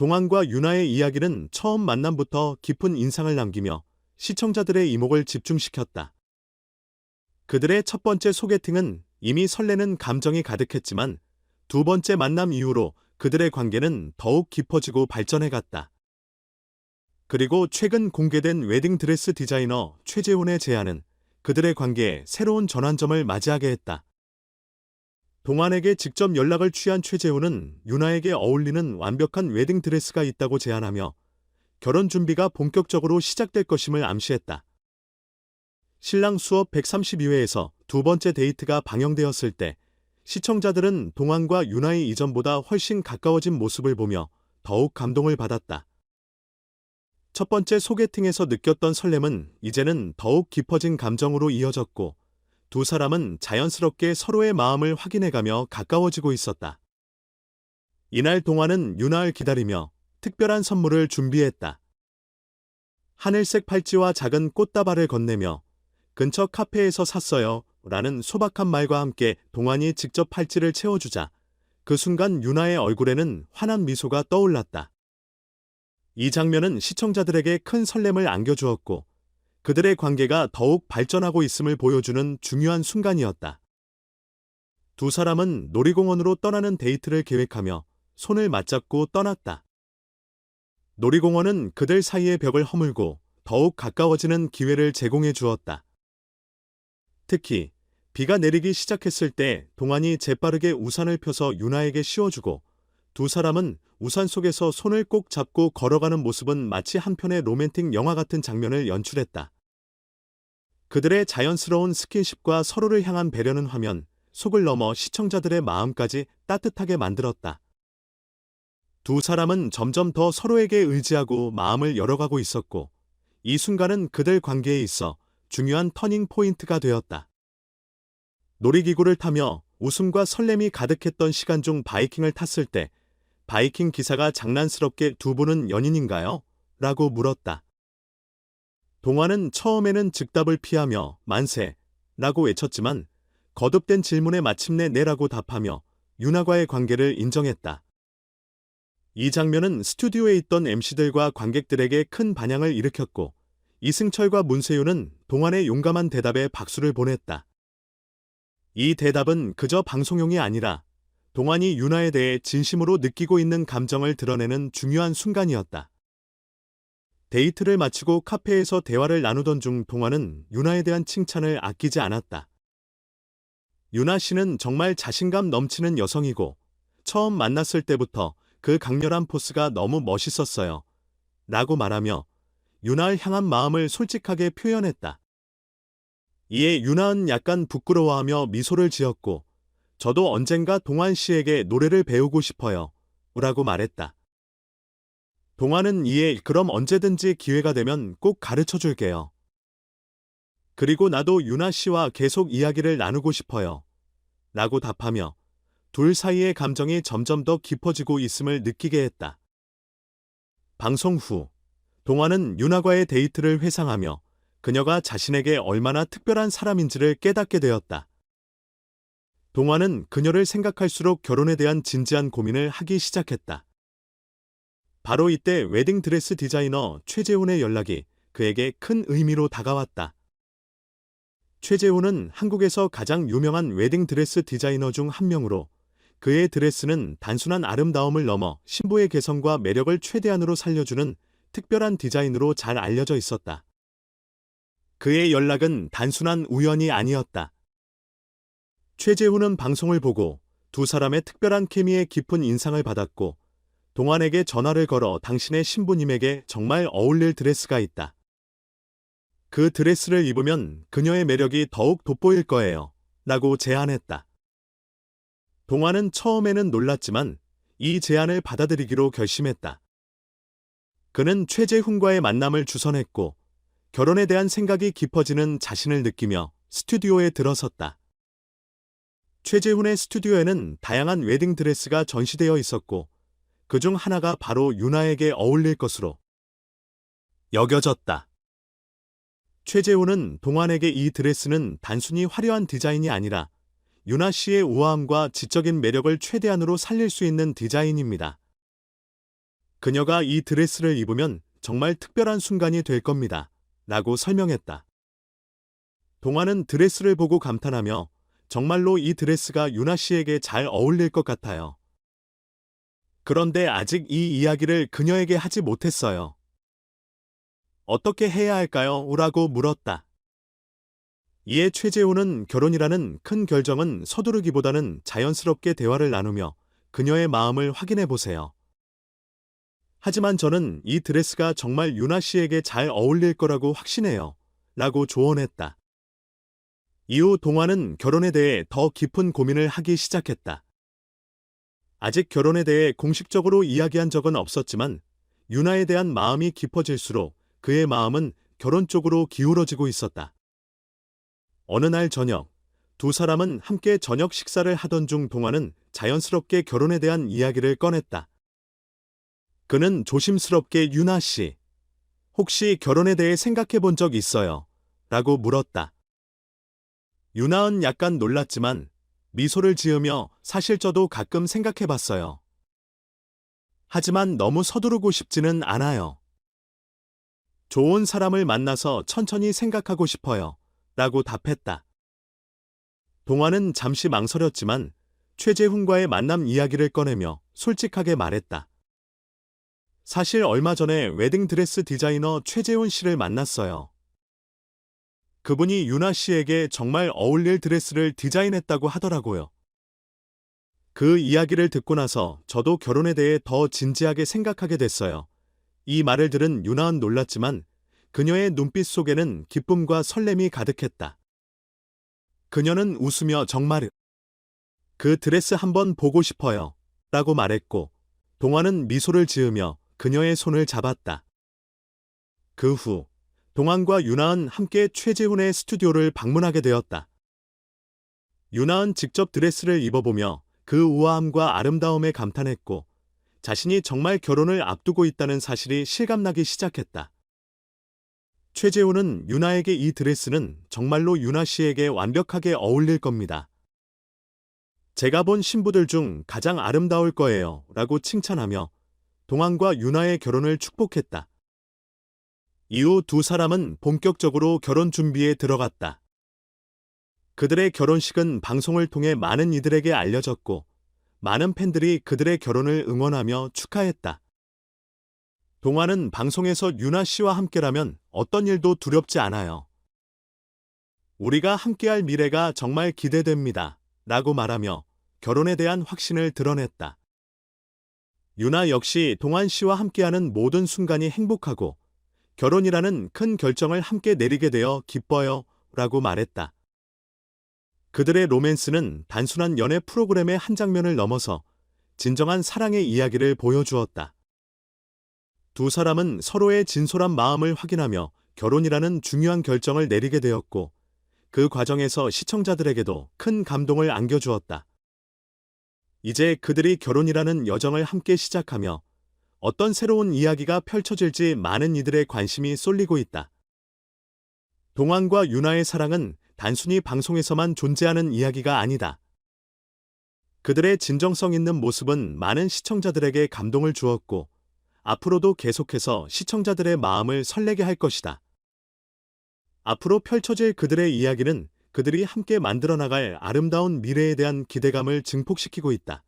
동환과 유나의 이야기는 처음 만남부터 깊은 인상을 남기며 시청자들의 이목을 집중시켰다. 그들의 첫 번째 소개팅은 이미 설레는 감정이 가득했지만 두 번째 만남 이후로 그들의 관계는 더욱 깊어지고 발전해갔다. 그리고 최근 공개된 웨딩드레스 디자이너 최재훈의 제안은 그들의 관계에 새로운 전환점을 맞이하게 했다. 동환에게 직접 연락을 취한 최재훈은 유나에게 어울리는 완벽한 웨딩드레스가 있다고 제안하며 결혼 준비가 본격적으로 시작될 것임을 암시했다. 신랑 수업 132회에서 두 번째 데이트가 방영되었을 때 시청자들은 동환과 유나의 이전보다 훨씬 가까워진 모습을 보며 더욱 감동을 받았다. 첫 번째 소개팅에서 느꼈던 설렘은 이제는 더욱 깊어진 감정으로 이어졌고 두 사람은 자연스럽게 서로의 마음을 확인해가며 가까워지고 있었다. 이날 동환은 유나를 기다리며 특별한 선물을 준비했다. 하늘색 팔찌와 작은 꽃다발을 건네며 근처 카페에서 샀어요 라는 소박한 말과 함께 동환이 직접 팔찌를 채워주자 그 순간 유나의 얼굴에는 환한 미소가 떠올랐다. 이 장면은 시청자들에게 큰 설렘을 안겨주었고 그들의 관계가 더욱 발전하고 있음을 보여주는 중요한 순간이었다. 두 사람은 놀이공원으로 떠나는 데이트를 계획하며 손을 맞잡고 떠났다. 놀이공원은 그들 사이의 벽을 허물고 더욱 가까워지는 기회를 제공해 주었다. 특히 비가 내리기 시작했을 때 동환이 재빠르게 우산을 펴서 유나에게 씌워주고 두 사람은 우산 속에서 손을 꼭 잡고 걸어가는 모습은 마치 한 편의 로맨틱 영화 같은 장면을 연출했다. 그들의 자연스러운 스킨십과 서로를 향한 배려는 화면 속을 넘어 시청자들의 마음까지 따뜻하게 만들었다. 두 사람은 점점 더 서로에게 의지하고 마음을 열어가고 있었고 이 순간은 그들 관계에 있어 중요한 터닝 포인트가 되었다. 놀이기구를 타며 웃음과 설렘이 가득했던 시간 중 바이킹을 탔을 때 바이킹 기사가 장난스럽게 두 분은 연인인가요? 라고 물었다. 동환은 처음에는 즉답을 피하며 만세 라고 외쳤지만 거듭된 질문에 마침내 네라고 답하며 유나과의 관계를 인정했다. 이 장면은 스튜디오에 있던 MC들과 관객들에게 큰 반향을 일으켰고 이승철과 문세윤은 동환의 용감한 대답에 박수를 보냈다. 이 대답은 그저 방송용이 아니라 동환이 유나에 대해 진심으로 느끼고 있는 감정을 드러내는 중요한 순간이었다. 데이트를 마치고 카페에서 대화를 나누던 중 동환은 유나에 대한 칭찬을 아끼지 않았다. 유나 씨는 정말 자신감 넘치는 여성이고 처음 만났을 때부터 그 강렬한 포스가 너무 멋있었어요. 라고 말하며 유나를 향한 마음을 솔직하게 표현했다. 이에 유나는 약간 부끄러워하며 미소를 지었고 저도 언젠가 동환 씨에게 노래를 배우고 싶어요. 라고 말했다. 동환은 이에 그럼 언제든지 기회가 되면 꼭 가르쳐 줄게요. 그리고 나도 유나 씨와 계속 이야기를 나누고 싶어요. 라고 답하며 둘 사이의 감정이 점점 더 깊어지고 있음을 느끼게 했다. 방송 후 동환은 유나과의 데이트를 회상하며 그녀가 자신에게 얼마나 특별한 사람인지를 깨닫게 되었다. 동환은 그녀를 생각할수록 결혼에 대한 진지한 고민을 하기 시작했다. 바로 이때 웨딩드레스 디자이너 최재훈의 연락이 그에게 큰 의미로 다가왔다. 최재훈은 한국에서 가장 유명한 웨딩드레스 디자이너 중 한 명으로 그의 드레스는 단순한 아름다움을 넘어 신부의 개성과 매력을 최대한으로 살려주는 특별한 디자인으로 잘 알려져 있었다. 그의 연락은 단순한 우연이 아니었다. 최재훈은 방송을 보고 두 사람의 특별한 케미에 깊은 인상을 받았고 동환에게 전화를 걸어 당신의 신부님에게 정말 어울릴 드레스가 있다. 그 드레스를 입으면 그녀의 매력이 더욱 돋보일 거예요. 라고 제안했다. 동환은 처음에는 놀랐지만 이 제안을 받아들이기로 결심했다. 그는 최재훈과의 만남을 주선했고 결혼에 대한 생각이 깊어지는 자신을 느끼며 스튜디오에 들어섰다. 최재훈의 스튜디오에는 다양한 웨딩드레스가 전시되어 있었고 그중 하나가 바로 유나에게 어울릴 것으로 여겨졌다. 최재훈은 동환에게 이 드레스는 단순히 화려한 디자인이 아니라 유나 씨의 우아함과 지적인 매력을 최대한으로 살릴 수 있는 디자인입니다. 그녀가 이 드레스를 입으면 정말 특별한 순간이 될 겁니다. 라고 설명했다. 동화는 드레스를 보고 감탄하며 정말로 이 드레스가 유나 씨에게 잘 어울릴 것 같아요. 그런데 아직 이 이야기를 그녀에게 하지 못했어요. 어떻게 해야 할까요? 라고 물었다. 이에 최재훈은 결혼이라는 큰 결정은 서두르기보다는 자연스럽게 대화를 나누며 그녀의 마음을 확인해 보세요. 하지만 저는 이 드레스가 정말 유나 씨에게 잘 어울릴 거라고 확신해요. 라고 조언했다. 이후 동화는 결혼에 대해 더 깊은 고민을 하기 시작했다. 아직 결혼에 대해 공식적으로 이야기한 적은 없었지만 유나에 대한 마음이 깊어질수록 그의 마음은 결혼 쪽으로 기울어지고 있었다. 어느 날 저녁, 두 사람은 함께 저녁 식사를 하던 중 동화는 자연스럽게 결혼에 대한 이야기를 꺼냈다. 그는 조심스럽게 유나 씨, 혹시 결혼에 대해 생각해 본 적 있어요? 라고 물었다. 유나은 약간 놀랐지만 미소를 지으며 사실 저도 가끔 생각해 봤어요. 하지만 너무 서두르고 싶지는 않아요. 좋은 사람을 만나서 천천히 생각하고 싶어요. 라고 답했다. 동화는 잠시 망설였지만 최재훈과의 만남 이야기를 꺼내며 솔직하게 말했다. 사실 얼마 전에 웨딩드레스 디자이너 최재훈 씨를 만났어요. 그분이 유나 씨에게 정말 어울릴 드레스를 디자인했다고 하더라고요. 그 이야기를 듣고 나서 저도 결혼에 대해 더 진지하게 생각하게 됐어요. 이 말을 들은 유나은 놀랐지만 그녀의 눈빛 속에는 기쁨과 설렘이 가득했다. 그녀는 웃으며 정말 그 드레스 한번 보고 싶어요. 라고 말했고 동화는 미소를 지으며 그녀의 손을 잡았다. 그 후 동환과 유나은 함께 최재훈의 스튜디오를 방문하게 되었다. 유나은 직접 드레스를 입어보며 그 우아함과 아름다움에 감탄했고 자신이 정말 결혼을 앞두고 있다는 사실이 실감나기 시작했다. 최재훈은 유나에게 이 드레스는 정말로 유나 씨에게 완벽하게 어울릴 겁니다. 제가 본 신부들 중 가장 아름다울 거예요. 라고 칭찬하며 동환과 유나의 결혼을 축복했다. 이후 두 사람은 본격적으로 결혼 준비에 들어갔다. 그들의 결혼식은 방송을 통해 많은 이들에게 알려졌고 많은 팬들이 그들의 결혼을 응원하며 축하했다. 동화는 방송에서 유나 씨와 함께라면 어떤 일도 두렵지 않아요. 우리가 함께할 미래가 정말 기대됩니다. 라고 말하며 결혼에 대한 확신을 드러냈다. 유나 역시 동환 씨와 함께하는 모든 순간이 행복하고 결혼이라는 큰 결정을 함께 내리게 되어 기뻐요. 라고 말했다. 그들의 로맨스는 단순한 연애 프로그램의 한 장면을 넘어서 진정한 사랑의 이야기를 보여주었다. 두 사람은 서로의 진솔한 마음을 확인하며 결혼이라는 중요한 결정을 내리게 되었고 그 과정에서 시청자들에게도 큰 감동을 안겨주었다. 이제 그들이 결혼이라는 여정을 함께 시작하며 어떤 새로운 이야기가 펼쳐질지 많은 이들의 관심이 쏠리고 있다. 동환과 유나의 사랑은 단순히 방송에서만 존재하는 이야기가 아니다. 그들의 진정성 있는 모습은 많은 시청자들에게 감동을 주었고 앞으로도 계속해서 시청자들의 마음을 설레게 할 것이다. 앞으로 펼쳐질 그들의 이야기는 그들이 함께 만들어 나갈 아름다운 미래에 대한 기대감을 증폭시키고 있다.